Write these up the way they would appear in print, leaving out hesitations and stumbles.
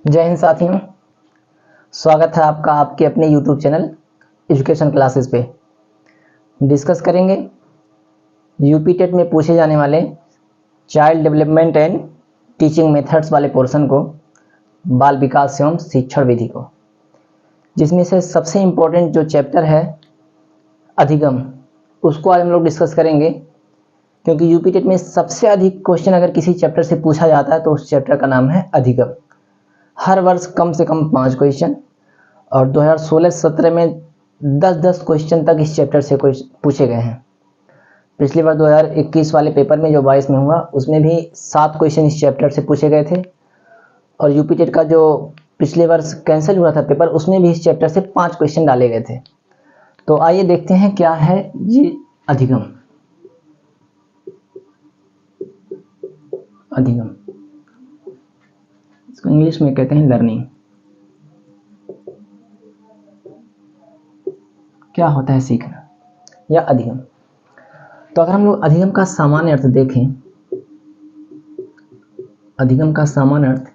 जय हिंद साथियों, स्वागत है आपका आपके अपने YouTube चैनल एजुकेशन क्लासेस पे। डिस्कस करेंगे यूपी टेट में पूछे जाने वाले child development and teaching methods वाले पोर्शन को, बाल विकास एवं शिक्षण विधि को, जिसमें से सबसे इम्पोर्टेंट जो चैप्टर है अधिगम, उसको आज हम लोग डिस्कस करेंगे। क्योंकि यूपी टेट में सबसे अधिक क्वेश्चन अगर किसी चैप्टर से पूछा जाता है तो उस चैप्टर का नाम है अधिगम। हर वर्ष कम से कम 5 क्वेश्चन, और 2016-17 में 10-10 क्वेश्चन तक इस चैप्टर से पूछे गए हैं। पिछली बार 2021 वाले पेपर में जो 22 में हुआ उसमें भी 7 क्वेश्चन इस चैप्टर से पूछे गए थे, और यूपी टेट का जो पिछले वर्ष कैंसिल हुआ था पेपर उसमें भी इस चैप्टर से 5 क्वेश्चन डाले गए थे। तो आइए देखते हैं क्या है ये अधिगम। अधिगम इसको इंग्लिश में कहते हैं लर्निंग। क्या होता है सीखना या अधिगम? तो अगर हम लोग अधिगम का सामान्य अर्थ देखें, अधिगम का सामान्य अर्थ,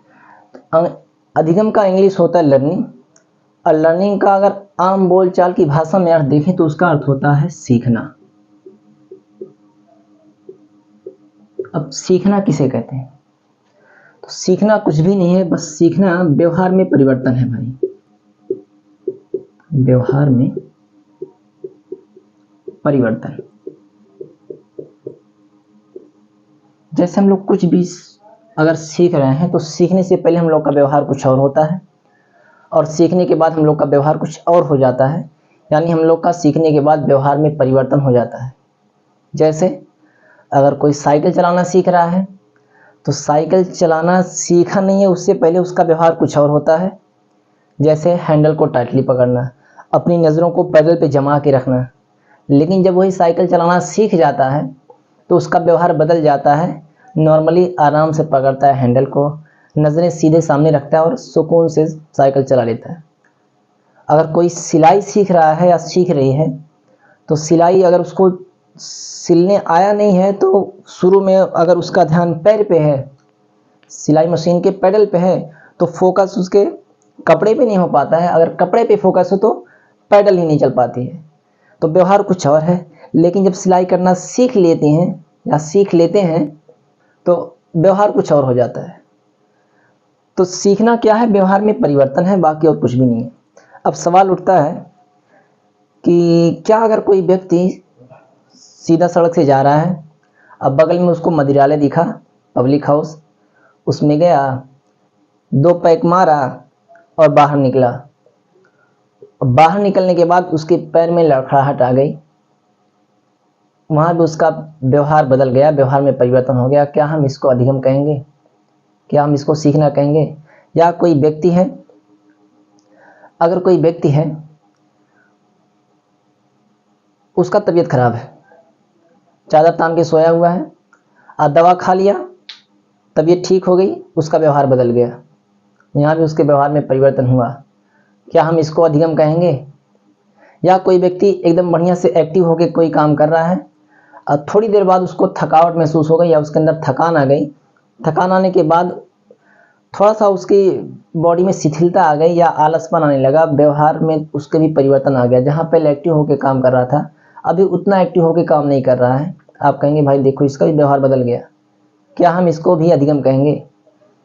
अधिगम का इंग्लिश होता है लर्निंग, और लर्निंग का अगर आम बोलचाल की भाषा में अर्थ देखें तो उसका अर्थ होता है सीखना। अब सीखना किसे कहते हैं? तो सीखना कुछ भी नहीं है, बस सीखना व्यवहार में परिवर्तन है भाई, व्यवहार में परिवर्तन। जैसे हम लोग कुछ भी अगर सीख रहे हैं तो सीखने से पहले हम लोग का व्यवहार कुछ और होता है, और सीखने के बाद हम लोग का व्यवहार कुछ और हो जाता है, यानी हम लोग का सीखने के बाद व्यवहार में परिवर्तन हो जाता है। जैसे अगर कोई साइकिल चलाना सीख रहा है तो साइकिल चलाना सीखा नहीं है, उससे पहले उसका व्यवहार कुछ और होता है। जैसे हैंडल को टाइटली पकड़ना, अपनी नज़रों को पैडल पे जमा के रखना। लेकिन जब वही साइकिल चलाना सीख जाता है तो उसका व्यवहार बदल जाता है। नॉर्मली आराम से पकड़ता है हैंडल को, नज़रें सीधे सामने रखता है और सुकून से साइकिल चला लेता है। अगर कोई सिलाई सीख रहा है या सीख रही है तो सिलाई अगर उसको सिलने आया नहीं है तो शुरू में अगर उसका ध्यान पैर पे है, सिलाई मशीन के पैडल पे है, तो फोकस उसके कपड़े पे नहीं हो पाता है। अगर कपड़े पे फोकस हो तो पैडल ही नहीं चल पाती है। तो व्यवहार कुछ और है। लेकिन जब सिलाई करना सीख लेती हैं या सीख लेते हैं तो व्यवहार कुछ और हो जाता है। तो सीखना क्या है? व्यवहार में परिवर्तन है, बाकी और कुछ भी नहीं है। अब सवाल उठता है कि क्या अगर कोई व्यक्ति सीधा सड़क से जा रहा है, अब बगल में उसको मदिरालय दिखा, पब्लिक हाउस, उसमें गया, 2 पैक मारा और बाहर निकला। बाहर निकलने के बाद उसके पैर में लड़खड़ाहट आ गई, वहाँ भी उसका व्यवहार बदल गया, व्यवहार में परिवर्तन हो गया। क्या हम इसको अधिगम कहेंगे? क्या हम इसको सीखना कहेंगे? या कोई व्यक्ति है, अगर कोई व्यक्ति है उसका तबीयत खराब है, चादर तान के सोया हुआ है, आज दवा खा लिया, तबीयत ठीक हो गई, उसका व्यवहार बदल गया, यहाँ भी उसके व्यवहार में परिवर्तन हुआ। क्या हम इसको अधिगम कहेंगे? या कोई व्यक्ति एकदम बढ़िया से एक्टिव होकर कोई काम कर रहा है और थोड़ी देर बाद उसको थकावट महसूस हो गई या उसके अंदर थकान आ गई, थकान आने के बाद थोड़ा सा उसकी बॉडी में शिथिलता आ गई या आलसपन आने लगा, व्यवहार में उसके भी परिवर्तन आ गया। जहाँ पहले एक्टिव होकर काम कर रहा था अभी उतना एक्टिव होकर काम नहीं कर रहा है। आप कहेंगे भाई देखो इसका भी व्यवहार बदल गया, क्या हम इसको भी अधिगम कहेंगे?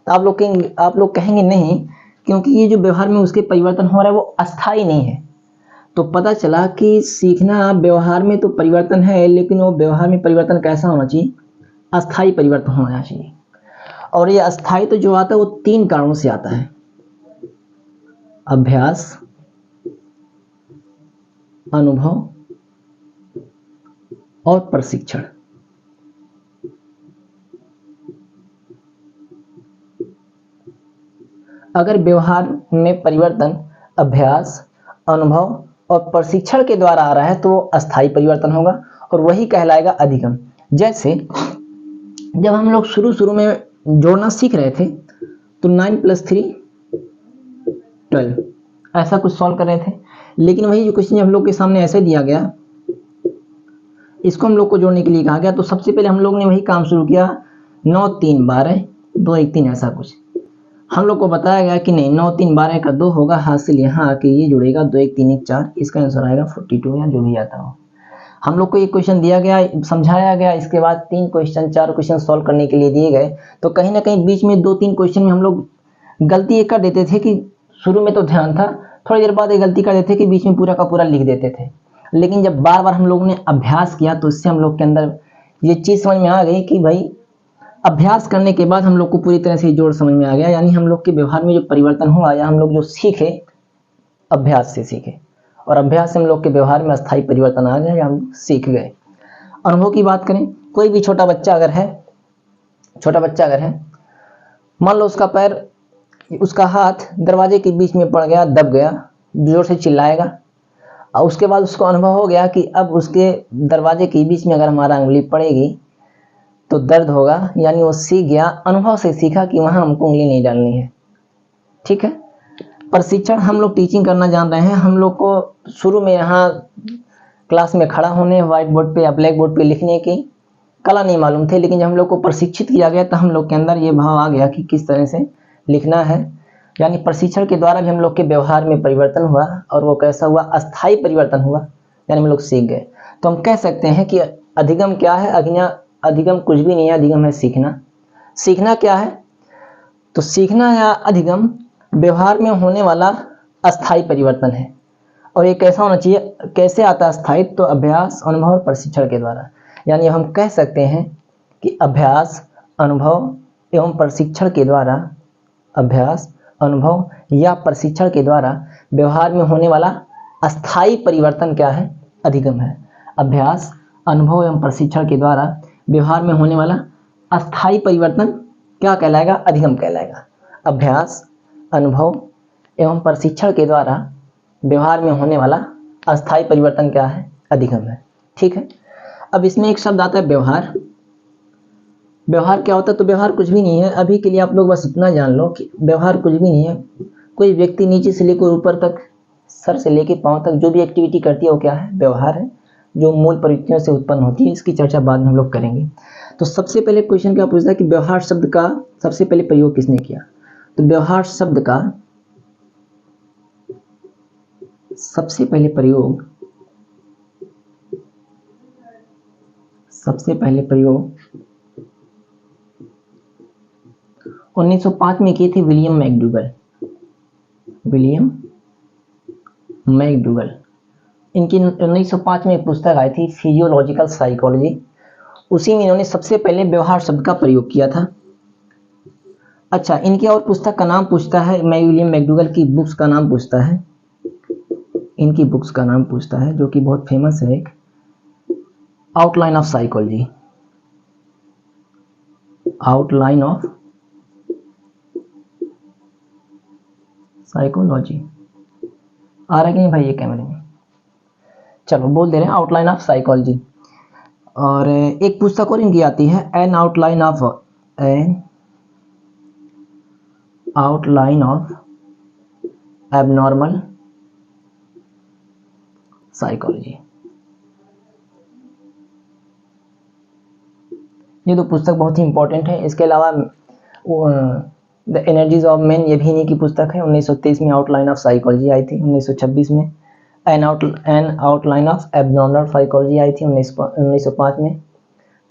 तो आप लोग कहेंगे नहीं, क्योंकि ये जो व्यवहार में उसके परिवर्तन हो रहा है वो अस्थाई नहीं है। तो पता चला कि सीखना व्यवहार में तो परिवर्तन है, लेकिन वो व्यवहार में परिवर्तन कैसा होना चाहिए? अस्थाई परिवर्तन होना चाहिए। और ये अस्थाई तो जो आता है वो 3 कारणों से आता है: अभ्यास, अनुभव और प्रशिक्षण। अगर व्यवहार में परिवर्तन अभ्यास, अनुभव और प्रशिक्षण के द्वारा आ रहा है तो वो अस्थाई परिवर्तन होगा और वही कहलाएगा अधिगम। जैसे जब हम लोग शुरू में जोड़ना सीख रहे थे तो 9 + 3 12 ऐसा कुछ सॉल्व कर रहे थे, लेकिन वही जो क्वेश्चन हम लोग के सामने ऐसे दिया गया, इसको हम लोग को जोड़ने के लिए कहा गया, तो सबसे पहले हम लोग ने वही काम शुरू किया, 9 3 12 2 1 3 ऐसा कुछ। हम लोग को बताया गया कि नहीं 9 3 12 का 2 होगा, हासिल यहाँ आके ये जुड़ेगा 2 1 3 1 4, इसका आंसर आएगा 42 या जो भी आता हो। हम लोग को एक क्वेश्चन दिया गया, समझाया गया, इसके बाद 3 क्वेश्चन 4 क्वेश्चन सॉल्व करने के लिए दिए गए, तो कहीं ना कहीं बीच में 2 3 क्वेश्चन में हम लोग गलती ये कर देते थे कि शुरू में तो ध्यान था, थोड़ी देर बाद ये गलती कर देते कि बीच में पूरा का पूरा लिख देते थे। लेकिन जब बार बार हम लोगों ने अभ्यास किया तो इससे हम लोग के अंदर ये चीज़ समझ में आ गई कि भाई अभ्यास करने के बाद हम लोग को पूरी तरह से जोड़ समझ में आ गया, यानी हम लोग के व्यवहार में जो परिवर्तन हुआ या हम लोग जो सीखे अभ्यास से सीखे, और अभ्यास से हम लोग के व्यवहार में अस्थायी परिवर्तन आ गया या हम सीख गए। अनुभव की बात करें, कोई भी छोटा बच्चा अगर है, मान लो उसका हाथ दरवाजे के बीच में पड़ गया, दब गया, जोर से चिल्लाएगा, और उसके बाद उसको अनुभव हो गया कि अब उसके दरवाजे के बीच में अगर हमारा उंगली पड़ेगी तो दर्द होगा, यानी वो सीख गया, अनुभव से सीखा कि वहां हमको उंगली नहीं डालनी है। ठीक है, प्रशिक्षण हम लोग टीचिंग करना जान रहे हैं, हम लोग को शुरू में यहाँ क्लास में खड़ा होने, व्हाइट बोर्ड पे या ब्लैक बोर्ड पे लिखने की कला नहीं मालूम थे, लेकिन जब हम लोग को प्रशिक्षित किया गया तो हम लोग के अंदर ये भाव आ गया कि किस तरह से लिखना है, यानी प्रशिक्षण के द्वारा भी हम लोग के व्यवहार में परिवर्तन हुआ, और वो कैसा हुआ, अस्थायी परिवर्तन हुआ, यानी हम लोग सीख गए। तो हम कह सकते हैं कि अधिगम क्या है, अधिगम कुछ भी नहीं है, अधिगम है सीखना। सीखना क्या है, तो सीखना या अधिगम व्यवहार में होने वाला अस्थायी परिवर्तन है, और ये कैसा होना चाहिए, कैसे आता है अस्थायित्व, तो अभ्यास, अनुभव और प्रशिक्षण के द्वारा। यानी हम कह सकते हैं कि अभ्यास, अनुभव एवं प्रशिक्षण के द्वारा, अभ्यास, अनुभव या प्रशिक्षण के द्वारा व्यवहार में होने वाला अस्थायी परिवर्तन क्या है, अधिगम है। अभ्यास, अनुभव एवं प्रशिक्षण के द्वारा व्यवहार में होने वाला अस्थायी परिवर्तन क्या कहलाएगा, अधिगम कहलाएगा। अभ्यास, अनुभव एवं प्रशिक्षण के द्वारा व्यवहार में होने वाला अस्थायी परिवर्तन क्या है, अधिगम है। ठीक है, अब इसमें एक शब्द आता है व्यवहार। व्यवहार क्या होता है, तो व्यवहार कुछ भी नहीं है, अभी के लिए आप लोग बस इतना जान लो कि व्यवहार कुछ भी नहीं है। कोई व्यक्ति नीचे से लेकर ऊपर तक, सर से लेकर पांव तक जो भी एक्टिविटी करती है वो क्या है, व्यवहार है, जो मूल प्रवृत्तियों से उत्पन्न होती है। इसकी चर्चा बाद में हम लोग करेंगे। तो सबसे पहले क्वेश्चन क्या पूछता है कि व्यवहार शब्द का सबसे पहले प्रयोग किसने किया, तो व्यवहार शब्द का सबसे पहले प्रयोग 1905 में की थी विलियम मैकडूगल। इनकी 1905 में एक पुस्तक आई थी फिजियोलॉजिकल साइकोलॉजी, उसी में इन्होंने सबसे पहले व्यवहार शब्द का प्रयोग किया था। अच्छा, इनकी और पुस्तक का नाम पूछता है, विलियम मैकडूगल की बुक्स का नाम पूछता है, इनकी बुक्स का नाम पूछता है जो कि बहुत फेमस है, एक outline of psychology, outline of psychology. आ रहा है कि नहीं भाई ये कैमरे में, चलो बोल दे रहे हैं, आउटलाइन ऑफ साइकोलॉजी। और एक पुस्तक और इनकी आती है N outline of abnormal psychology. ये तो पुस्तक बहुत ही इंपॉर्टेंट है। इसके अलावा द एनर्जीज ऑफ मैन, ये भी इन्हीं की पुस्तक है। 1923 में आउटलाइन ऑफ साइकोलॉजी आई थी, 1926 में N outline of abnormal psychology I थी, 1905 में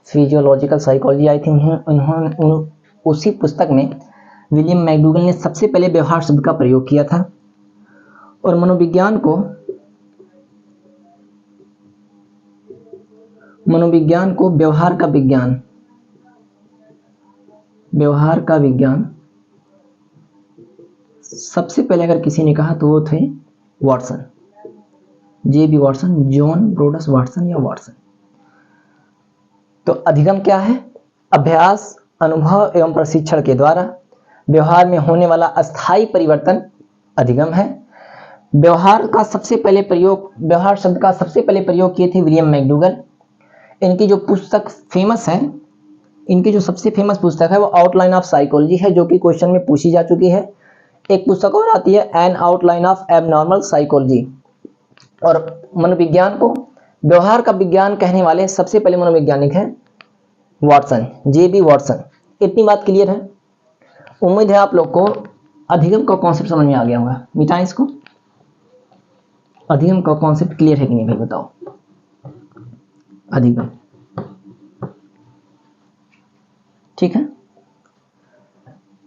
फिजियोलॉजिकल साइकोलॉजी आई थी। उन्होंने उसी पुस्तक में विलियम मैकडूगल ने सबसे पहले व्यवहार शब्द का प्रयोग किया था, और मनोविज्ञान को व्यवहार का विज्ञान सबसे पहले अगर किसी ने कहा तो वो थे Watson, J.B. Watson, John Broadus Watson या वाटसन। तो अधिगम क्या है, अभ्यास, अनुभव एवं प्रशिक्षण के द्वारा व्यवहार में होने वाला अस्थायी परिवर्तन अधिगम है। व्यवहार शब्द का सबसे पहले प्रयोग किए थे विलियम मैकडूगल। इनकी जो पुस्तक फेमस है, इनकी जो सबसे फेमस पुस्तक है वो आउटलाइन ऑफ साइकोलॉजी है, जो कि क्वेश्चन में पूछी जा चुकी है। एक पुस्तक और आती है N outline of abnormal psychology. और मनोविज्ञान को व्यवहार का विज्ञान कहने वाले सबसे पहले मनोवैज्ञानिक है वाटसन, J.B. वाटसन। इतनी बात क्लियर है। उम्मीद है आप लोग को अधिगम का कॉन्सेप्ट समझ में आ गया होगा। मिटाएं इसको। अधिगम का कॉन्सेप्ट क्लियर है कि नहीं भाई बताओ। अधिगम ठीक है,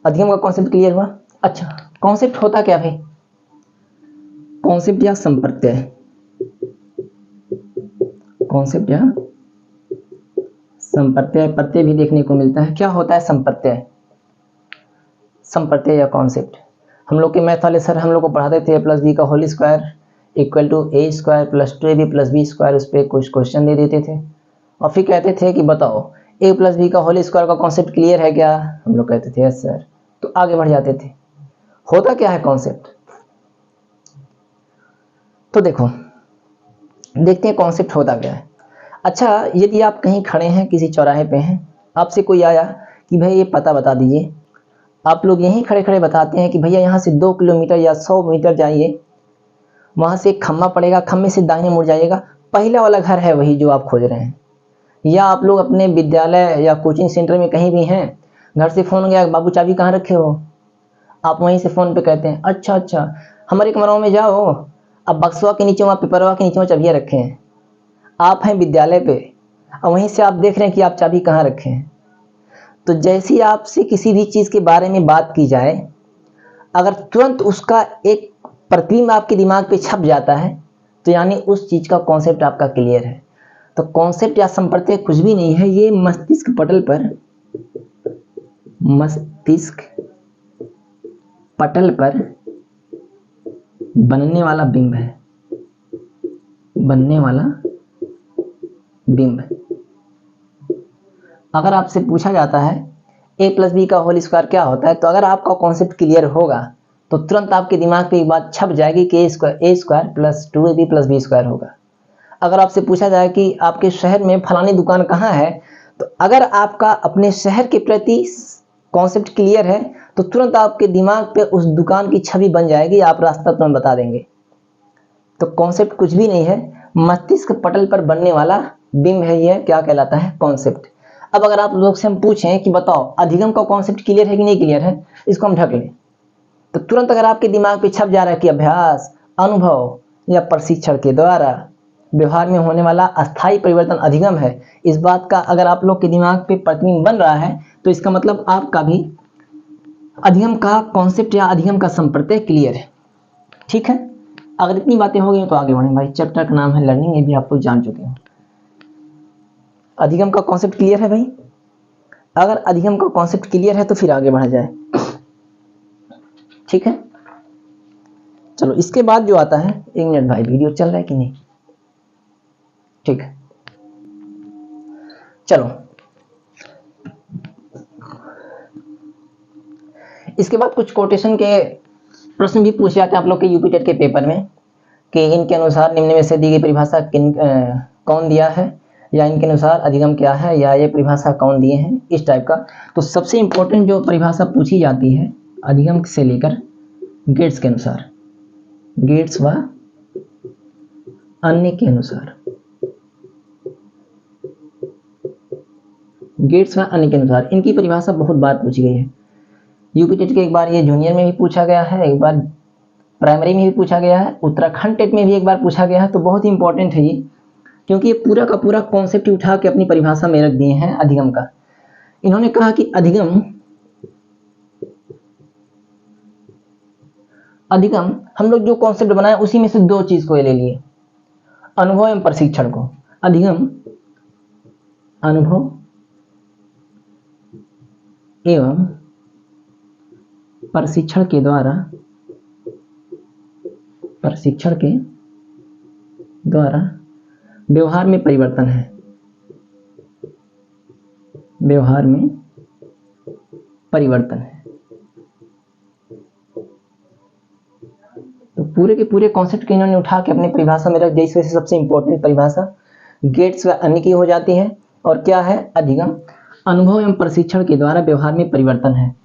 अधिगम का कॉन्सेप्ट क्लियर हुआ। अच्छा, कॉन्सेप्ट होता क्या भाई? कॉन्सेप्ट या संप्रत्यय, कॉन्सेप्ट या संप्रत्यय, प्रत्यय भी देखने को मिलता है। क्या होता है संप्रत्यय? संप्रत्यय या कॉन्सेप्ट, हम लोग के मैथ वाले सर हम लोग को पढ़ाते थे प्लस बी का whole square equal to a square plus 2ab plus b square, उस पर कुछ क्वेश्चन दे देते थे और फिर कहते थे कि बताओ ए प्लस बी का होल स्क्वायर का कॉन्सेप्ट क्लियर है क्या? हम लोग कहते थे यस सर, तो आगे बढ़ जाते थे। होता क्या है कॉन्सेप्ट? तो देखो देखते हैं कॉन्सेप्ट होता क्या है। अच्छा, यदि आप कहीं खड़े हैं, किसी चौराहे पे हैं, आपसे कोई आया कि भाई ये पता बता दीजिए, आप लोग यहीं खड़े खड़े बताते हैं कि भैया यहाँ से 2 किलोमीटर या 100 मीटर जाइए, वहाँ से एक खम्मा पड़ेगा, खम्मे से दाहिने मुड़ जाइएगा, पहला वाला घर है वही जो आप खोज रहे हैं। या आप लोग अपने विद्यालय या कोचिंग सेंटर में कहीं भी हैं, घर से फ़ोन गया, बाबू चाबी कहाँ रखे हो? आप वहीं से फ़ोन पे कहते हैं अच्छा अच्छा हमारे कमरों में जाओ, अब बक्सवा के नीचे, वहाँ पेपरवा के नीचे वहाँ चाबियाँ रखे हैं। आप हैं विद्यालय पे और वहीं से आप देख रहे हैं कि आप चाबी कहाँ रखे हैं। तो जैसे ही आपसे किसी भी चीज़ के बारे में बात की जाए, अगर तुरंत उसका एक प्रतिबिंब आपके दिमाग पे छप जाता है तो यानी उस चीज़ का कॉन्सेप्ट आपका क्लियर है। तो कॉन्सेप्ट या संप्रत्यय कुछ भी नहीं है, ये मस्तिष्क पटल पर बनने वाला बिंब है, बनने वाला बिंब। अगर आपसे पूछा जाता है a प्लस बी का होल स्क्वायर क्या होता है, तो अगर आपका कॉन्सेप्ट क्लियर होगा तो तुरंत आपके दिमाग पे एक बात छप जाएगी कि a square plus 2ab plus b square होगा। अगर आपसे पूछा जाए कि आपके शहर में फलानी दुकान कहाँ है, तो अगर आपका अपने शहर के प्रति कॉन्सेप्ट क्लियर है तो तुरंत आपके दिमाग पे उस दुकान की छवि बन जाएगी, आप रास्ता तुरंत बता देंगे। तो कॉन्सेप्ट कुछ भी नहीं है, मस्तिष्क पटल पर बनने वाला बिंब है, यह क्या कहलाता है? कॉन्सेप्ट। अब अगर आप लोग से हम पूछें कि बताओ अधिगम का कॉन्सेप्ट क्लियर है कि नहीं क्लियर है, इसको हम ढक लें, तो तुरंत अगर आपके दिमाग पे छप जा रहा है कि अभ्यास, अनुभव या प्रशिक्षण के द्वारा व्यवहार में होने वाला अस्थायी परिवर्तन अधिगम है, इस बात का अगर आप लोग के दिमाग पे प्रतिबिंब बन रहा है तो इसका मतलब आपका भी अधिगम का कॉन्सेप्ट या अधिगम का संप्रत्यय क्लियर है। ठीक है, अगर इतनी बातें हो गई तो आगे बढ़ें भाई। चैप्टर का नाम है लर्निंग, ये भी आप लोग जान चुके हो। अधिगम का कॉन्सेप्ट क्लियर है भाई? अगर अधिगम का कॉन्सेप्ट क्लियर है तो फिर आगे बढ़ा जाए। ठीक है, चलो इसके बाद जो आता है, 1 मिनट भाई वीडियो चल रहा है कि नहीं? ठीक है, चलो इसके बाद कुछ कोटेशन के प्रश्न भी पूछे जाते हैं आप लोग के यूपी टेट के पेपर में कि इनके अनुसार निम्न में से दी गई परिभाषा कौन दिया है, या इनके अनुसार अधिगम क्या है, या ये परिभाषा कौन दिए हैं, इस टाइप का। तो सबसे इंपॉर्टेंट जो परिभाषा पूछी जाती है अधिगम से लेकर गेट्स के अनुसार, गेट्स व अन्य के अनुसार, गेट्स व अन्य के अनुसार, इनकी परिभाषा बहुत बार पूछी गई है। यूपी टेट के एक बार ये जूनियर में भी पूछा गया है, एक बार प्राइमरी में भी पूछा गया है, उत्तराखंड टेट में भी एक बार पूछा गया है। तो बहुत ही इंपॉर्टेंट है ये, क्योंकि ये पूरा का पूरा कॉन्सेप्ट उठा के अपनी परिभाषा में रख दिए हैं अधिगम का। इन्होंने कहा कि अधिगम हम लोग जो कॉन्सेप्ट बनाए उसी में से 2 चीज को ले लिए, अनुभव एवं प्रशिक्षण को। अधिगम अनुभव एवं प्रशिक्षण के द्वारा व्यवहार में परिवर्तन है, व्यवहार में परिवर्तन है। तो पूरे के पूरे कॉन्सेप्ट को इन्होंने उठा के अपनी परिभाषा में रख दिया। इस वजह से सबसे इंपॉर्टेंट परिभाषा गेट्स व अन्य की हो जाती है। और क्या है अधिगम? अनुभव एवं प्रशिक्षण के द्वारा व्यवहार में परिवर्तन है।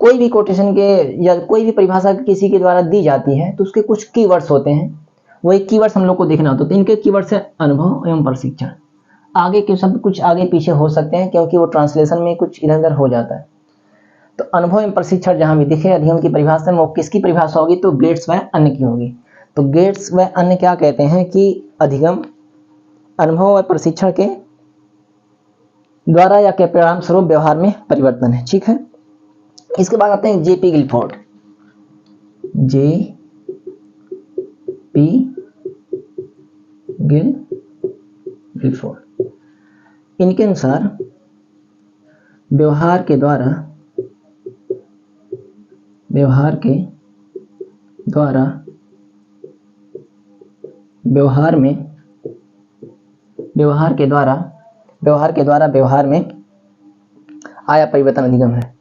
कोई भी कोटेशन के या कोई भी परिभाषा किसी के द्वारा दी जाती है तो उसके कुछ कीवर्ड्स होते हैं, वही कीवर्ड्स हम लोग को देखना होता है। तो इनके कीवर्ड्स है अनुभव एवं प्रशिक्षण। आगे के शब्द कुछ आगे पीछे हो सकते हैं क्योंकि वो ट्रांसलेशन में कुछ इधर उधर हो जाता है। तो अनुभव एवं प्रशिक्षण जहां भी दिखे अधिगम की परिभाषा में वो किसकी परिभाषा होगी? तो गेट्स व अन्य की होगी। तो गेट्स व अन्य क्या कहते हैं कि अधिगम अनुभव व प्रशिक्षण के द्वारा या के परिणाम स्वरूप व्यवहार में परिवर्तन है। ठीक है, इसके बाद आते हैं जेपी गिलफोर्ड। जेपी गिलफोर्ड, इनके अनुसार व्यवहार के द्वारा व्यवहार में आया परिवर्तन अधिगम है।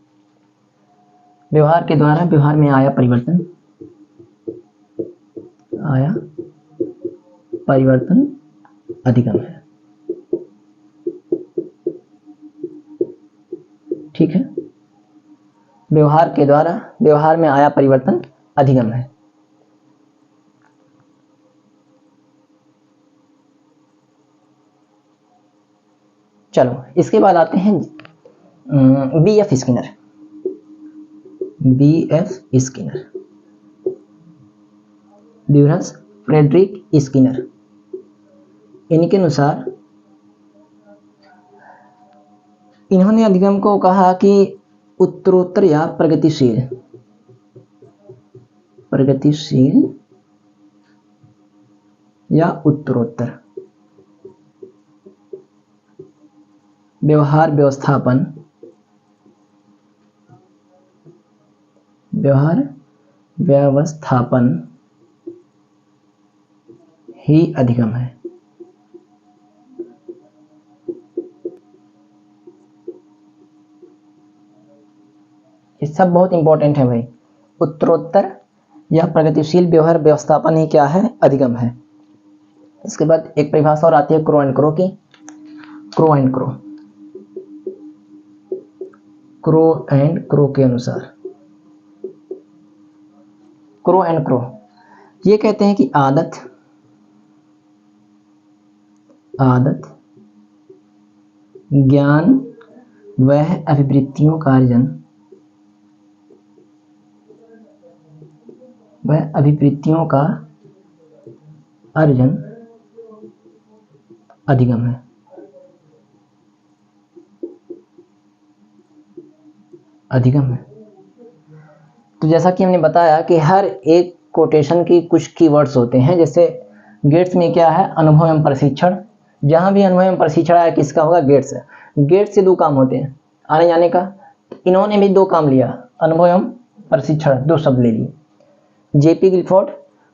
व्यवहार के द्वारा व्यवहार में आया परिवर्तन अधिगम है। ठीक है, व्यवहार के द्वारा व्यवहार में आया परिवर्तन अधिगम है। चलो इसके बाद आते हैं बीएफ स्किनर। ब्यूरस फ्रेडरिक स्किनर, इनके अनुसार इन्होंने अधिगम को कहा कि उत्तरोत्तर या प्रगतिशील या उत्तरोत्तर व्यवहार व्यवस्थापन ही अधिगम है। ये सब बहुत इंपॉर्टेंट है भाई। उत्तरोत्तर या प्रगतिशील व्यवहार व्यवस्थापन ही क्या है? अधिगम है। इसके बाद एक परिभाषा और आती है क्रो एंड क्रो की। क्रो एंड क्रो के अनुसार क्रो एंड क्रो ये कहते हैं कि आदत ज्ञान व अभिवृत्तियों का अर्जन अधिगम है। तो जैसा कि हमने बताया कि हर एक कोटेशन की कुछ कीवर्ड्स होते हैं। जैसे गेट्स में क्या है? अनुभव एवं प्रशिक्षण। जहां भी अनुभव एवं प्रशिक्षण आया किसका होगा? गेट्स है। गेट्स से दो काम होते हैं आने जाने का। इन्होंने भी दो काम लिया, अनुभव एवं प्रशिक्षण, दो शब्द ले लिए। जेपी गिलफोर्ड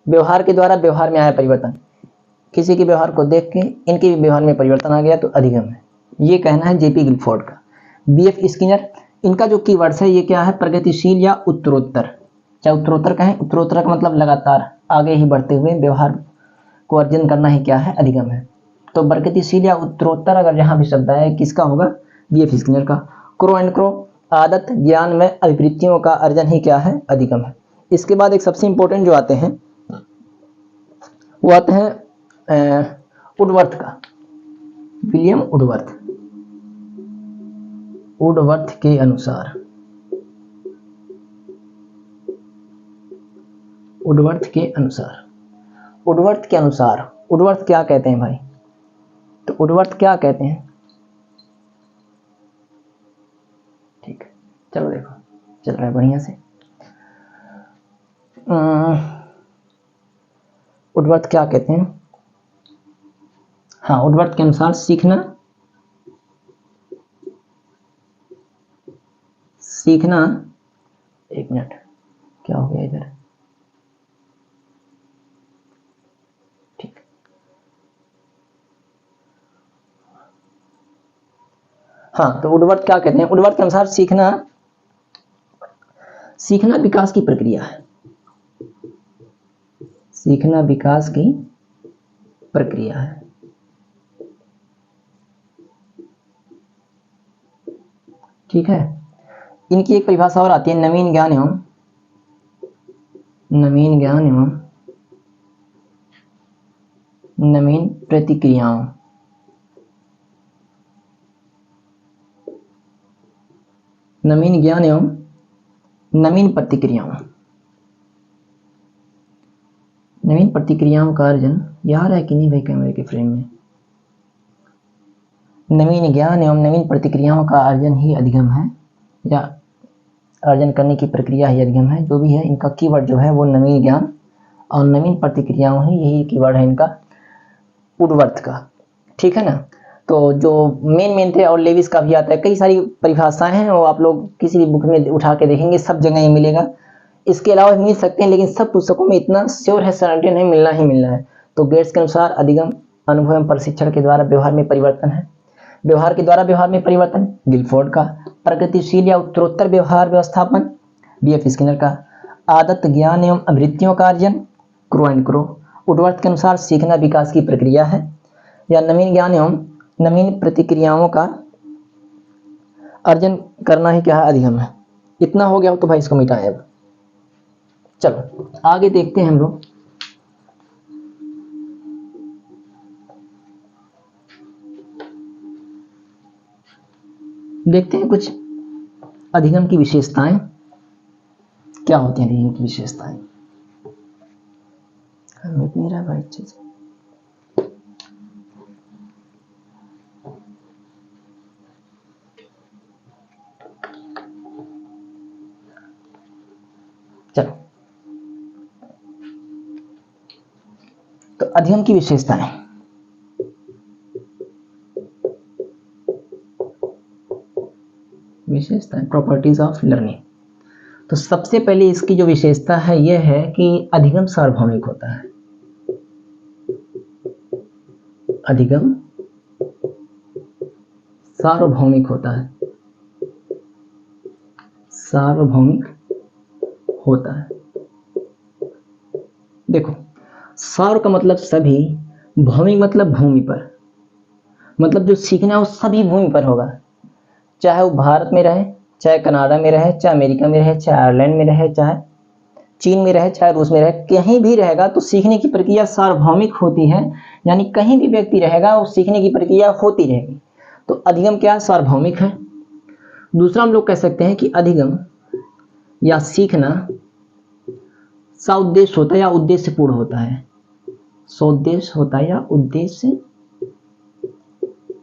व्यवहार के द्वारा व्यवहार में आया परिवर्तन, किसी के व्यवहार को देख के इनके भी व्यवहार में परिवर्तन आ गया तो अधिगम है, ये कहना है जेपी गिलफोर्ड का। बीएफ स्किनर, इनका जो कीवर्ड्स है ये क्या है? प्रगतिशील या उत्तरोत्तर। चाहे उत्तरोत्तर कहें, उत्तरोत्तर का मतलब लगातार आगे ही बढ़ते हुए व्यवहार को अर्जन करना ही क्या है? अधिगम है। तो प्रगतिशील या उत्तरोत्तर अगर जहां भी शब्द है किसका होगा? बीएफ स्किनर का। क्रो एंड क्रो आदत ज्ञान में अभिवृत्तियों का अर्जन ही क्या है? अधिगम है। इसके बाद एक सबसे इंपॉर्टेंट जो आते हैं वो आते हैं वुडवर्थ का, विलियम वुडवर्थ के अनुसार वुडवर्थ क्या कहते हैं भाई? तो वुडवर्थ क्या कहते हैं? ठीक है, चलो देखो चल रहा है बढ़िया से। वुडवर्थ क्या कहते हैं? हाँ, वुडवर्थ के अनुसार सीखना एक मिनट, क्या हो गया इधर? ठीक, हाँ, तो वुडवर्थ क्या कहते हैं? वुडवर्थ के अनुसार सीखना विकास की प्रक्रिया है। सीखना विकास की प्रक्रिया है। ठीक है, इनकी एक परिभाषा और आती है नवीन ज्ञान एवं नवीन प्रतिक्रियाओं। नवीन ज्ञान एवं नवीन प्रतिक्रियाओं, नवीन प्रतिक्रियाओं का अर्जन, याद है कि नहीं भाई कैमरे के फ्रेम में? नवीन ज्ञान एवं नवीन प्रतिक्रियाओं का अर्जन ही अधिगम है, या अर्जन करने की प्रक्रिया ही अधिगम है। जो भी है, इनका कीवर्ड जो है वो नवीन ज्ञान और नवीन प्रतिक्रियाओं है, यही कीवर्ड है इनका वुडवर्थ का, ठीक है ना। तो जो मेन थे, और लेविस का भी आता है, कई सारी परिभाषाएं हैं और आप लोग किसी भी बुक में उठा के देखेंगे, सब जगह ये मिलेगा। इसके अलावा मिल सकते हैं, लेकिन सब पुस्तकों में इतना श्योर है, सर्टेन है, मिलना ही मिलना है। तो गेट्स के अनुसार अधिगम अनुभव एवं प्रशिक्षण के द्वारा व्यवहार में परिवर्तन है, व्यवहार के द्वारा व्यवहार में परिवर्तन गिलफोर्ड का, प्रगतिशील या उत्तरोत्तर व्यवहार व्यवस्थापन बीएफ स्किनर का, आदत ज्ञान एवं आवृत्तियों का अर्जन क्रो एंड क्रो, वुडवर्थ के अनुसार सीखना विकास की प्रक्रिया है, या नवीन ज्ञान एवं नवीन प्रतिक्रियाओं का अर्जन करना ही क्या है, अधिगम है। इतना हो गया हो तो भाई इसको मिटाएं। अब चलो आगे देखते हैं हम लोग। देखते हैं कुछ अधिगम की विशेषताएं, क्या होती हैं अधिगम की विशेषताएं। मिट नहीं रहा भाई चीज। चलो, तो अधिगम की विशेषताएं, प्रॉपर्टीज ऑफ लर्निंग। तो सबसे पहले इसकी जो विशेषता है यह है कि अधिगम सार्वभौमिक होता है। अधिगम सार्वभौमिक होता है, सार्वभौमिक होता है। देखो, सार्व का मतलब सभी, भौमिक मतलब भूमि पर, मतलब जो सीखना है वो सभी भूमि पर होगा, चाहे वो भारत में रहे, चाहे कनाडा में रहे, चाहे अमेरिका में रहे, चाहे आयरलैंड में रहे, चाहे चीन में रहे, चाहे रूस में रहे, कहीं भी रहेगा तो सीखने की प्रक्रिया सार्वभौमिक होती है। यानी कहीं भी व्यक्ति रहेगा वो सीखने की प्रक्रिया होती रहेगी। तो अधिगम क्या है, सार्वभौमिक है। दूसरा हम लोग कह सकते हैं कि अधिगम या सीखना सउद्देश्य होता है या उद्देश्य पूर्ण होता है, सउद्देश्य होता है या उद्देश्य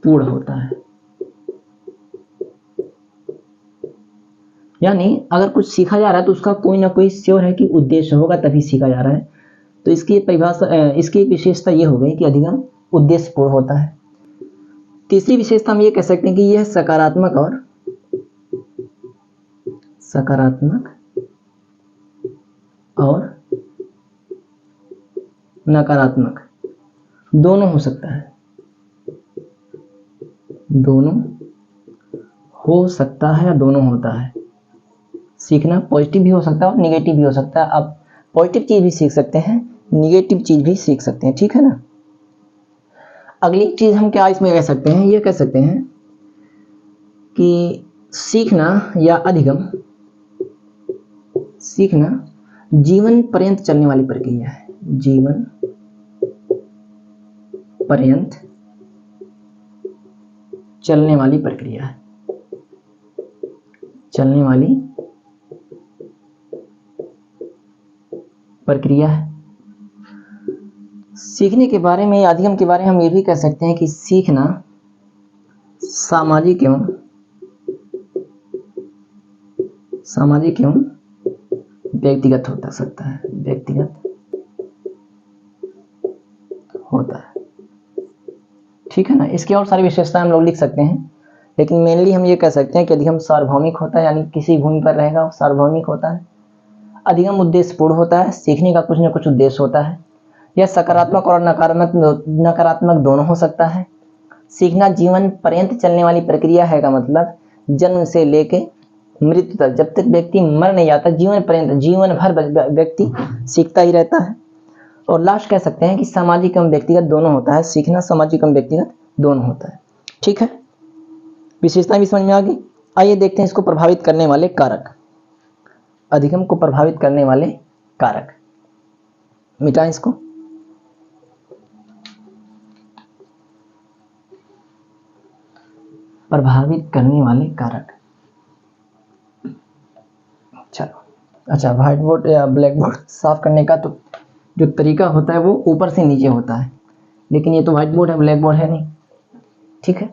पूर्ण होता है। यानी अगर कुछ सीखा जा रहा है तो उसका कोई ना कोई श्योर है कि उद्देश्य होगा, तभी सीखा जा रहा है। तो इसकी परिभाषा, इसकी विशेषता ये हो गई कि अधिगम उद्देश्य पूर्ण होता है। तीसरी विशेषता हम ये कह सकते हैं कि यह सकारात्मक और नकारात्मक दोनों हो सकता है, दोनों हो सकता है या दोनों होता है। सीखना पॉजिटिव भी हो सकता है और निगेटिव भी हो सकता है। आप पॉजिटिव चीज भी सीख सकते हैं, निगेटिव चीज भी सीख सकते हैं, ठीक है ना। अगली चीज हम क्या इसमें कह सकते हैं, ये कह सकते हैं कि सीखना या अधिगम, सीखना जीवन पर्यंत चलने वाली प्रक्रिया है, जीवन पर्यंत चलने वाली प्रक्रिया है, चलने वाली प्रक्रिया है। सीखने के बारे में, अधिगम के बारे में हम ये भी कह सकते हैं कि सीखना सामाजिक एवं व्यक्तिगत होता सकता है, व्यक्तिगत होता है, ठीक है ना। इसकी और सारी विशेषताएं हम लोग लिख सकते हैं, लेकिन मेनली हम ये कह सकते हैं कि अधिगम सार्वभौमिक होता है, यानी किसी भूमि पर रहेगा वो सार्वभौमिक होता है। अधिगम उद्देश्यपूर्ण होता है, सीखने का कुछ न कुछ उद्देश्य होता है। यह सकारात्मक और नकारात्मक दोनों हो सकता है। सीखना जीवन पर्यंत चलने वाली प्रक्रिया है का मतलब जन्म से लेके मृत्यु तक, जब तक व्यक्ति मर नहीं जाता, जीवन पर्यंत, जीवन भर व्यक्ति सीखता ही रहता है। और लास्ट कह सकते हैं कि सामाजिक एवं व्यक्तिगत दोनों होता है, सीखना सामाजिक एवं व्यक्तिगत दोनों होता है, ठीक है। विशेषताएं भी समझ में आ गई। आइए देखते हैं इसको प्रभावित करने वाले कारक, अधिगम को प्रभावित करने वाले कारक। मिटाएं इसको। प्रभावित करने वाले कारक, चलो अच्छा, व्हाइट बोर्ड या ब्लैक बोर्ड साफ करने का तो जो तरीका होता है वो ऊपर से नीचे होता है, लेकिन ये तो व्हाइट बोर्ड है, ब्लैक बोर्ड है नहीं। ठीक है।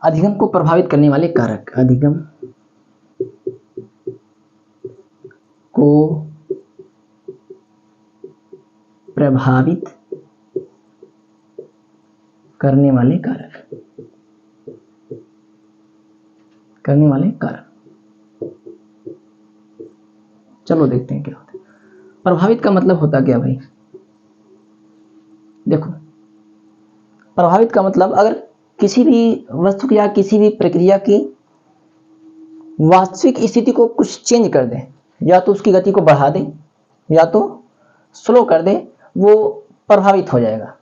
अधिगम को प्रभावित करने वाले कारक, अधिगम को प्रभावित करने वाले कारक, करने वाले कारक। चलो देखते हैं क्या होता है। प्रभावित का मतलब होता क्या भाई? देखो, प्रभावित का मतलब अगर किसी भी वस्तु की या किसी भी प्रक्रिया की वास्तविक स्थिति को कुछ चेंज कर दे, या तो उसकी गति को बढ़ा दे या तो स्लो कर दे, वो प्रभावित हो जाएगा।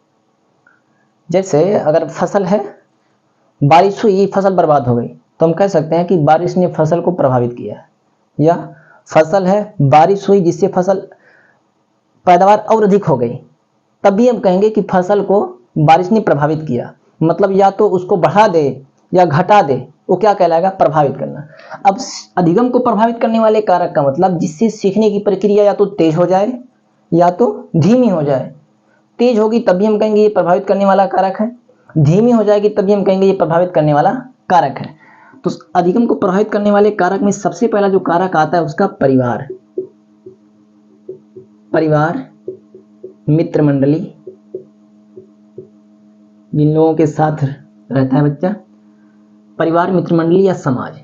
जैसे अगर फसल है, बारिश हुई, फसल बर्बाद हो गई, तो हम कह सकते हैं कि बारिश ने फसल को प्रभावित किया। या फसल है, बारिश हुई जिससे फसल पैदावार और अधिक हो गई, तब भी हम कहेंगे कि फसल को बारिश ने प्रभावित किया। मतलब या तो उसको बढ़ा दे या घटा दे, वो क्या कहलाएगा? प्रभावित करना। अब अधिगम को प्रभावित करने वाले कारक का मतलब जिससे सीखने की प्रक्रिया या तो तेज हो जाए या तो धीमी हो जाए। तेज होगी तब भी हम कहेंगे ये प्रभावित करने वाला कारक है, धीमी हो जाएगी तब भी हम कहेंगे ये प्रभावित करने वाला कारक है। तो अधिगम को प्रभावित करने वाले कारक में सबसे पहला जो कारक आता है उसका परिवार। परिवार, मित्र मंडली, जिन लोगों के साथ रहता है बच्चा, परिवार, मित्र मंडली या समाज।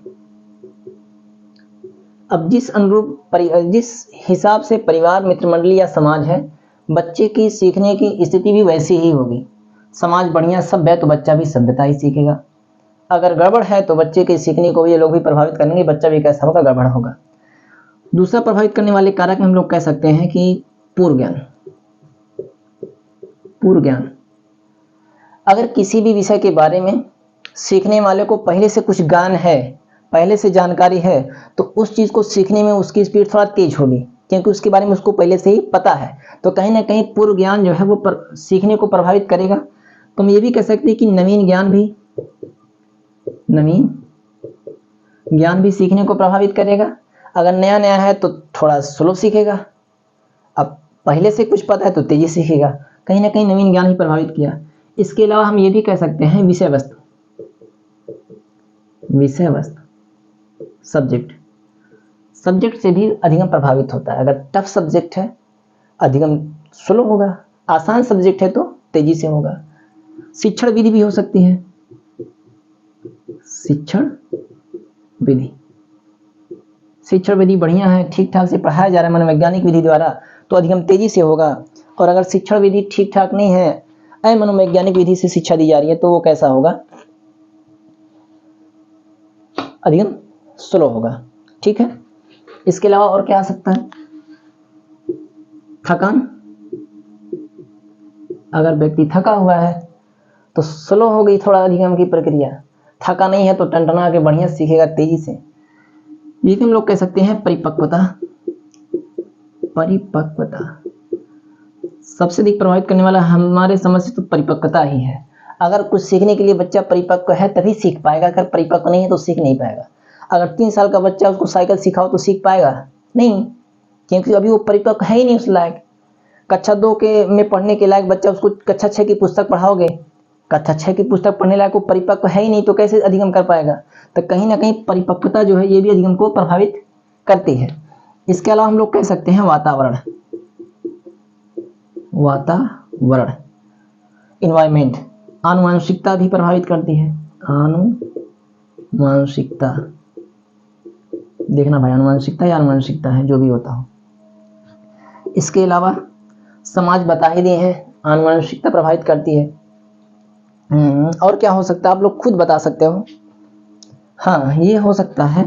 अब जिस अनुरूप जिस हिसाब से परिवार, मित्र मंडली या समाज है, बच्चे की सीखने की स्थिति भी वैसी ही होगी। समाज बढ़िया सभ्य है तो बच्चा भी सभ्यता ही सीखेगा। अगर गड़बड़ है तो बच्चे के सीखने को ये लोग भी प्रभावित करेंगे, बच्चा भी कैसा होगा? गड़बड़ होगा। दूसरा प्रभावित करने वाले कारक में हम लोग कह सकते हैं कि पूर्व ज्ञान। पूर्व ज्ञान, अगर किसी भी विषय के बारे में सीखने वाले को पहले से कुछ ज्ञान है, पहले से जानकारी है, तो उस चीज को सीखने में उसकी स्पीड थोड़ा तेज होगी, क्योंकि उसके बारे में उसको पहले से ही पता है। तो कहीं ना कहीं पूर्व ज्ञान जो है वो सीखने को प्रभावित करेगा। तो हम ये भी कह सकते हैं कि नवीन ज्ञान भी सीखने को प्रभावित करेगा। अगर नया नया है तो थोड़ा स्लो सीखेगा, अब पहले से कुछ पता है तो तेजी सीखेगा। कहीं ना कहीं नवीन ज्ञान ही प्रभावित किया। इसके अलावा हम ये भी कह सकते हैं विषय वस्तु, सब्जेक्ट से भी अधिगम प्रभावित होता है। अगर टफ सब्जेक्ट है, अधिगम स्लो होगा, आसान सब्जेक्ट है तो तेजी से होगा। शिक्षण विधि भी हो सकती है, शिक्षण विधि बढ़िया है, ठीक ठाक से पढ़ाया जा रहा है मनोवैज्ञानिक विधि द्वारा, तो अधिगम तेजी से होगा। और अगर शिक्षण विधि ठीक ठाक नहीं है, मनोवैज्ञानिक विधि से शिक्षा दी जा रही है, तो वो कैसा होगा? अधिगम स्लो होगा। ठीक है। इसके अलावा और क्या आ सकता है? थकान, अगर व्यक्ति थका हुआ है तो स्लो हो गई थोड़ा अधिगम की प्रक्रिया। थका नहीं है तो टनटना के बढ़िया सीखेगा तेजी से। ये भी हम लोग कह सकते हैं परिपक्वता। सबसे अधिक प्रभावित करने वाला हमारे समझ से तो परिपक्वता ही है। अगर कुछ सीखने के लिए बच्चा परिपक्व है तभी सीख पाएगा, अगर परिपक्व नहीं है तो सीख नहीं पाएगा। अगर 3 साल का बच्चा उसको साइकिल सिखाओ तो सीख पाएगा नहीं, क्योंकि अभी वो परिपक्व है ही नहीं उस लायक। कक्षा 2 में पढ़ने के लायक बच्चा, उसको कक्षा 6 की पुस्तक पढ़ाओगे, कक्षा 6 की पुस्तक पढ़ने लायक वो परिपक्व है ही नहीं, तो कैसे अधिगम कर पाएगा? तो कहीं ना कहीं परिपक्वता जो है ये भी अधिगम को प्रभावित करती है। इसके अलावा हम लोग कह सकते हैं वातावरण, इन्वायरमेंट, आनुवांशिकता भी प्रभावित करती है। आनुवांशिकता, देखना भाई आनुवांशिकता या आनुवांशिकता है, जो भी होता हो। इसके अलावा समाज बता ही दिए हैं, आनुवांशिकता प्रभावित करती है। और क्या हो सकता है? आप लोग खुद बता सकते हो। हाँ, ये हो सकता है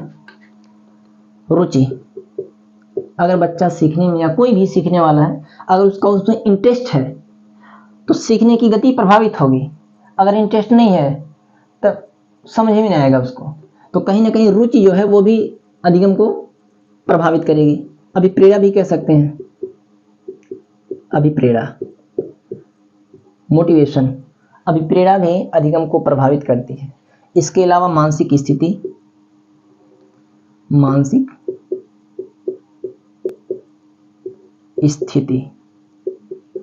रुचि। अगर बच्चा सीखने में या कोई भी सीखने वाला है, अगर उसका उसमें इंटरेस्ट है तो सीखने की गति प्रभावित होगी। अगर इंटरेस्ट नहीं है तब समझ में नहीं आएगा उसको। तो कहीं ना कहीं रुचि जो है वो भी अधिगम को प्रभावित करेगी। अभिप्रेरणा भी कह सकते हैं, अभिप्रेरणा, मोटिवेशन, अभिप्रेरणा भी अधिगम को प्रभावित करती है। इसके अलावा मानसिक स्थिति, स्थिति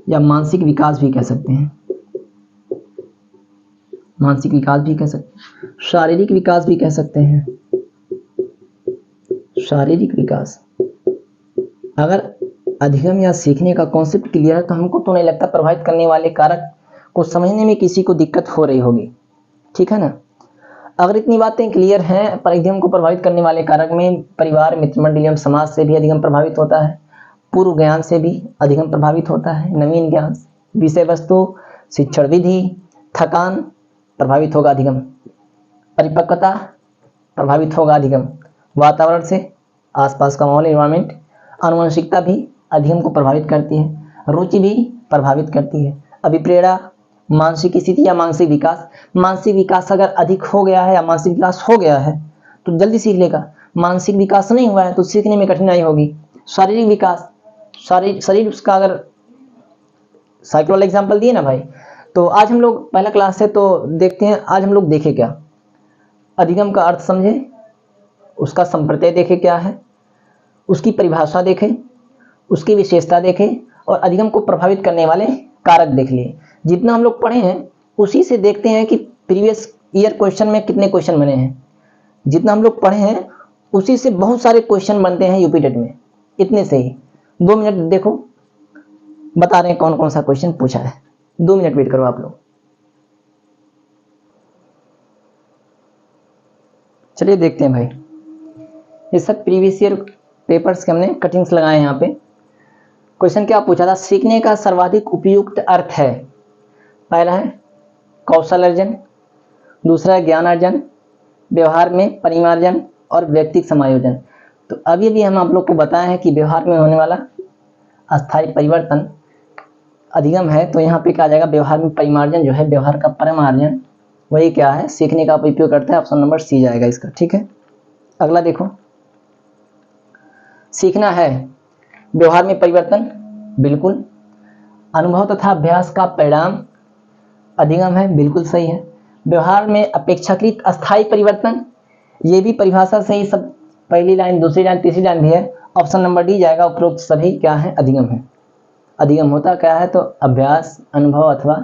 या मानसिक विकास भी कह सकते हैं, मानसिक विकास भी कह सकते हैं, शारीरिक विकास भी कह सकते हैं, शारीरिक विकास। अगर अधिगम या सीखने का कॉन्सेप्ट क्लियर है तो हमको तो नहीं लगता प्रभावित करने वाले कारक को समझने में किसी को दिक्कत हो रही होगी, ठीक है ना। अगर इतनी बातें क्लियर हैं, पर अधिगम को प्रभावित करने वाले कारक में परिवार, मित्र मंडली एवं समाज से भी अधिगम प्रभावित होता है, पूर्व ज्ञान से भी अधिगम प्रभावित होता है, नवीन ज्ञान, विषय वस्तु, शिक्षण विधि, थकान प्रभावित होगा अधिगम, परिपक्वता प्रभावित होगा अधिगम, वातावरण से, आसपास का माहौल एनवायरमेंट, आनुवंशिकता भी अधिगम को प्रभावित करती है, रुचि भी प्रभावित करती है, अभिप्रेरणा, मानसिक स्थिति या मानसिक विकास। मानसिक विकास अगर अधिक हो गया है या मानसिक विकास हो गया है तो जल्दी सीख लेगा, मानसिक विकास नहीं हुआ है तो सीखने में कठिनाई होगी। शारीरिक विकास, शरीर उसका, अगर साइकिल एग्जाम्पल दिए ना भाई, तो आज हम लोग पहला क्लास है तो देखते हैं, आज हम लोग देखे क्या, अधिगम का अर्थ समझे, उसका संप्रत्यय देखे क्या है, उसकी परिभाषा देखें, उसकी विशेषता देखें और अधिगम को प्रभावित करने वाले कारक देख लिए। जितना हम लोग पढ़े हैं उसी से देखते हैं कि प्रीवियस ईयर क्वेश्चन में कितने क्वेश्चन बने हैं। जितना हम लोग पढ़े हैं उसी से बहुत सारे क्वेश्चन बनते हैं यूपी टेट में, इतने से ही। 2 मिनट देखो, बता रहे हैं कौन कौन सा क्वेश्चन पूछा है। 2 मिनट वेट करो आप लोग। चलिए देखते हैं भाई, ये सब प्रीवियस ईयर पेपर्स के हमने कटिंग्स लगाए हैं यहाँ पे। क्वेश्चन क्या पूछा था, सीखने का सर्वाधिक उपयुक्त अर्थ है। पहला है कौशल अर्जन, दूसरा है ज्ञान अर्जन, व्यवहार में परिमार्जन और व्यक्तिक समायोजन। तो अभी भी हम आप लोग को बताए हैं कि व्यवहार में होने वाला अस्थायी परिवर्तन अधिगम है, तो यहाँ पे क्या आ जाएगा, व्यवहार में परिमार्जन जो है, व्यवहार का परिमार्जन वही क्या है, सीखने का उपयोग करता है। ऑप्शन नंबर सी जाएगा इसका, ठीक है। अगला देखो, सीखना है व्यवहार में परिवर्तन, बिल्कुल। अनुभव तथा अभ्यास का परिणाम अधिगम है, बिल्कुल सही है। व्यवहार में अपेक्षाकृत अस्थायी परिवर्तन, ये भी परिभाषा से ही सब, पहली लाइन, दूसरी लाइन, तीसरी लाइन भी है। ऑप्शन नंबर डी जाएगा, उपरोक्त सभी क्या है, अधिगम है। अधिगम होता क्या है, तो अभ्यास, अनुभव अथवा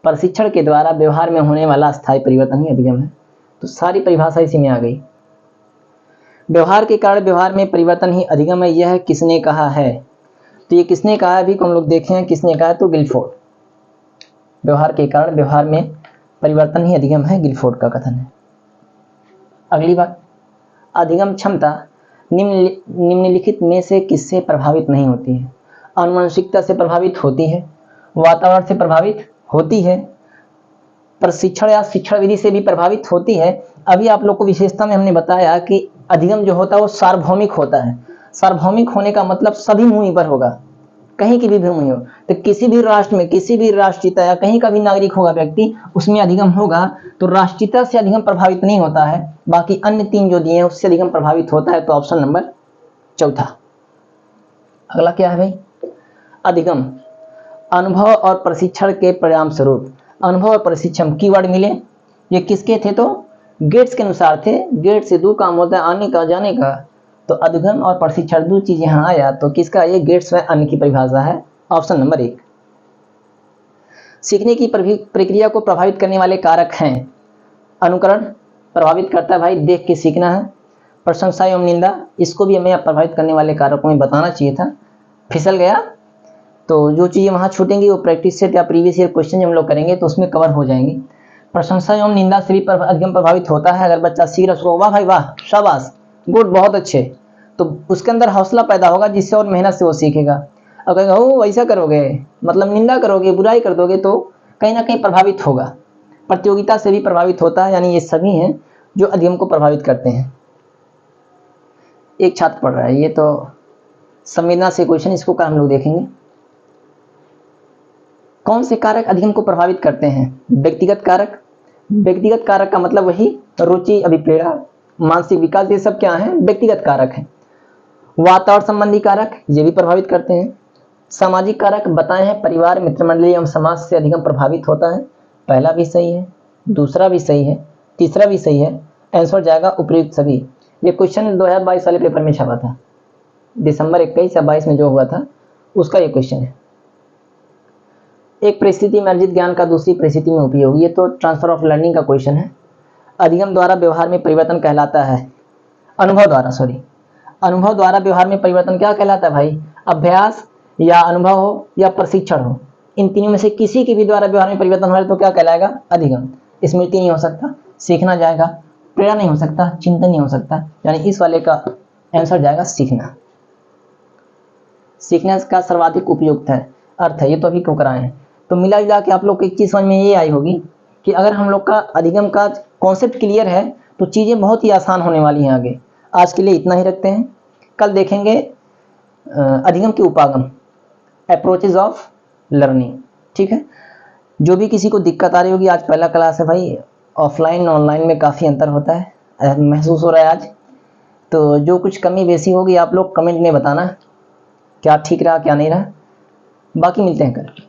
प्रशिक्षण के द्वारा व्यवहार में होने वाला अस्थायी परिवर्तन ही अधिगम है। तो सारी परिभाषा इसी में आ गई। व्यवहार के कारण व्यवहार में परिवर्तन ही अधिगम है, यह किसने कहा है। तो ये किसने कहा है, अभी को हम लोग देखे हैं किसने कहा है, तो गिलफोर्ड। व्यवहार के कारण व्यवहार में परिवर्तन ही अधिगम है, गिलफोर्ड का कथन है। अगली बात, अधिगम क्षमता निम्नलिखित में से किससे प्रभावित नहीं होती है। आनुवंशिकता से प्रभावित होती है, वातावरण से प्रभावित होती है, प्रशिक्षण या शिक्षण विधि से भी प्रभावित होती है। अभी आप लोग को विशेषता में हमने बताया कि अधिगम जो होता है वो सार्वभौमिक होता है। सार्वभौमिक होने का मतलब सभी भूमि पर होगा, कहीं की भी भूमि हो, तो किसी भी राष्ट्र में, किसी भी राष्ट्रीयता या कहीं का भी नागरिक होगा व्यक्ति, उसमें अधिगम होगा। तो राष्ट्रीयता से अधिगम प्रभावित नहीं होता है, बाकी अन्य 3 जो दिए हैं उससे अधिगम प्रभावित होता है। तो ऑप्शन नंबर चौथा। अगला क्या है भाई, अधिगम अनुभव और प्रशिक्षण के परिणाम स्वरूप। अनुभव और प्रशिक्षण कीवर्ड मिले, ये किसके थे, तो गेट्स के अनुसार थे। गेट से 2 काम होता है, आने का जाने का। तो अधिगम और प्रशिक्षण 2 चीज यहाँ आया, तो किसका, ये गेट्स व अन्य की परिभाषा है। Option number 1। सीखने की प्रक्रिया को प्रभावित करने वाले कारक हैं। अनुकरण प्रभावित करता है भाई, देख के सीखना है। प्रशंसा एवं निंदा, इसको भी हमें प्रभावित करने वाले कारकों में बताना चाहिए था, फिसल गया। तो जो चीज़ें वहाँ छूटेंगी वो प्रैक्टिस सेट या प्रीवियस ईयर क्वेश्चन हम लोग करेंगे तो उसमें कवर हो जाएंगी। प्रशंसा एवं निंदा से भी अधिगम प्रभावित होता है। अगर बच्चा सीख रहा है, वाह भाई वाह, शाबाश, गुड, बहुत अच्छे, तो उसके अंदर हौसला पैदा होगा जिससे और मेहनत से वो सीखेगा। अगर ओ ऐसा करोगे, मतलब निंदा करोगे, बुराई कर दोगे, तो कहीं ना कहीं प्रभावित होगा। प्रतियोगिता से भी प्रभावित होता है, यानी ये सभी हैं जो अधिगम को प्रभावित करते हैं। एक छात्र पढ़ रहा है, ये तो संवेदना से क्वेश्चन, इसको हम लोग देखेंगे। कौन से कारक अधिगम को प्रभावित करते हैं। व्यक्तिगत कारक, व्यक्तिगत कारक का मतलब वही रुचि, अभिप्रेरणा, मानसिक विकास, ये सब क्या है, व्यक्तिगत कारक है। वातावरण संबंधी कारक, ये भी प्रभावित करते हैं। सामाजिक कारक बताए हैं, परिवार, मित्र मंडली एवं समाज से अधिगम प्रभावित होता है। पहला भी सही है, दूसरा भी सही है, तीसरा भी सही है। आंसर जाएगा उपयुक्त सभी। ये क्वेश्चन 2022 वाले पेपर में छपा था, दिसंबर 21 या 22 में जो हुआ था उसका ये क्वेश्चन है। एक परिस्थिति में अर्जित ज्ञान का दूसरी परिस्थिति में उपयोग, ये तो ट्रांसफर ऑफ लर्निंग का क्वेश्चन है। अधिगम द्वारा व्यवहार में परिवर्तन कहलाता है, अनुभव द्वारा व्यवहार में परिवर्तन क्या कहलाता है भाई? अभ्यास या अनुभव हो या प्रशिक्षण हो, इन तीनों में से किसी के भी द्वारा व्यवहार में परिवर्तन हो रहा है तो क्या कहलाएगा? अधिगम। स्मृति नहीं हो सकता, सीखना जाएगा, प्रेरणा नहीं हो सकता, चिंतन नहीं हो सकता, यानी इस वाले का आंसर जाएगा सीखना। सीखने का सर्वाधिक उपयुक्त है अर्थ है, ये तो अभी ठोकराए हैं। तो मिला जुला के आप लोग को एक चीज समझ में ये आई होगी कि अगर हम लोग का अधिगम का कॉन्सेप्ट क्लियर है तो चीजें बहुत ही आसान होने वाली हैं आगे। आज के लिए इतना ही रखते हैं, कल देखेंगे अधिगम के उपागम, अप्रोचेज ऑफ लर्निंग। ठीक है, जो भी किसी को दिक्कत आ रही होगी, आज पहला क्लास है भाई, ऑफलाइन ऑनलाइन में काफ़ी अंतर होता है, महसूस हो रहा है आज। तो जो कुछ कमी बेसी होगी आप लोग कमेंट में बताना, क्या ठीक रहा क्या नहीं रहा। बाकी मिलते हैं कल।